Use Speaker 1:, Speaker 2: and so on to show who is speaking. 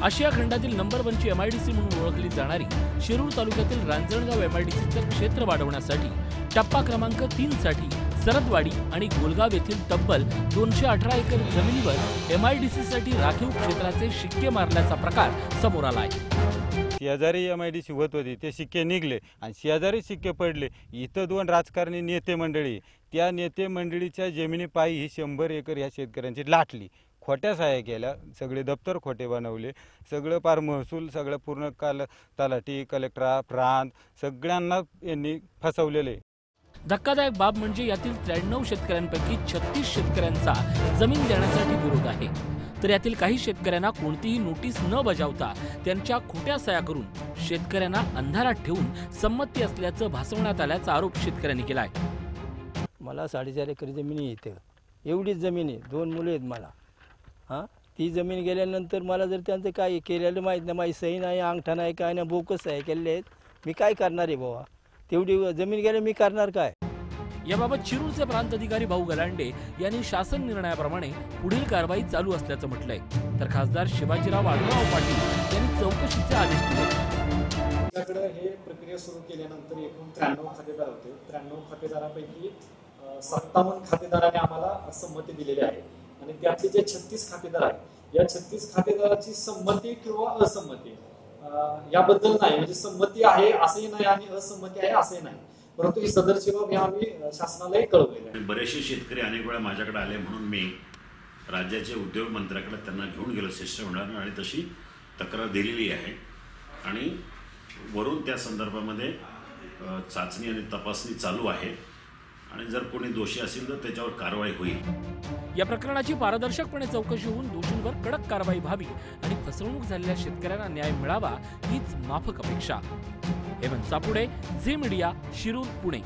Speaker 1: आशिया खंडातील नंबर 1 ची MIDC म्हणून ओळखली जाणारी शिरूर तालुक्यातील रांजणगाव MIDCचं क्षेत्र वाढवण्यासाठी टप्पा क्रमांक 3 साठी सरदवाडी आणि गोलगाव येथील तब्बल 218 एकर जमिनीवर MIDC साठी राखीव क्षेत्राचे शिक्के मारल्याचा प्रकार समोर आला आहे।
Speaker 2: शेजारी MIDC होत होती, ते शिक्के निघले आणि शेजारी शिक्के पडले। इथं 2 राजकारणी नेते मंडळी, त्या नेते मंडळीच्या जमिनी पायी ही 100 एकर या शेतकऱ्यांची लाटली, खोट्या सह्या केल्या, सगळे दप्तर खोटे बनवले, सगळं पार महसूल सगळं पूर्ण तलाठी कलेक्टर प्रांत सगळ्यांना यांनी फसवलेले।
Speaker 1: धक्कादायक बाब म्हणजे यातील 93 शेतकऱ्यांपैकी 36 शेतकऱ्यांचा जमीन देण्यासाठी विरोध आहे, तर यातील काही शेतकऱ्यांना कोणतीही नोटीस न बजावता त्यांच्या खोट्या सह्या करून शेतकऱ्यांना अंधारात ठेवून संमती असल्याचं भासवण्यात आल्याचा आरोप शेतकऱ्यांनी केला आहे।
Speaker 3: मला 4.5 एकर जमीन आहे, इथे एवढीच जमीन आहे, 2 मुलं आहेत मला। ती जमीन गेल्यानंतर मला जर त्यांचं काय केलेलं माहीत नाही, माझी सही नाही, अंगठा नाही, काय नाही, बोकस सह्या केलेले आहेत, मी काय करणार आहे बाबा? तेवढी जमीन गेल्या मी करणार काय?
Speaker 1: याबाबत शिरूरचे प्रांत अधिकारी भाऊ गलांडे यांनी शासन निर्णयाप्रमाणे पुढील कारवाई चालू असल्याचं म्हटलंय, तर खासदार शिवाजीराव आढळराव पाटील यांनी चौकशीचे आदेश दिले।
Speaker 4: आपल्याकडे हे प्रक्रिया सुरू केल्यानंतर एकूण 93 खातेदार होते। 93 खातेदारांपैकी 57 खातेदारांनी आम्हाला संमती दिलेली आहे आणि त्यातले जे 36 खातेदार आहेत, या 36 खातेदाराची संमती किंवा असंमती याबद्दल नाही, म्हणजे संमती आहे असंही नाही आणि असंमती आहे असंही नाही, परंतु ही सदरची बाब आम्ही शासनालाही कळवलेली आहे।
Speaker 5: बरेचसे शेतकरी अनेक वेळा माझ्याकडे आले, म्हणून मी राज्याचे उद्योग मंत्र्याकडे त्यांना घेऊन गेलो शिष्टमंडळाने आणि तशी तक्रार दिलेली आहे आणि वरून त्या संदर्भामध्ये चाचणी आणि तपासणी चालू आहे आणि जर कोणी दोषी असेल तर त्याच्यावर कारवाई होईल।
Speaker 1: या प्रकरणाची पारदर्शकपणे चौकशी होऊन दोषींवर कडक कारवाई व्हावी आणि फसवणूक झालेल्या शेतकऱ्यांना न्याय मिळावा हीच माफक अपेक्षा। हेमंत सापुडे, झी मीडिया, शिरूर, पुणे।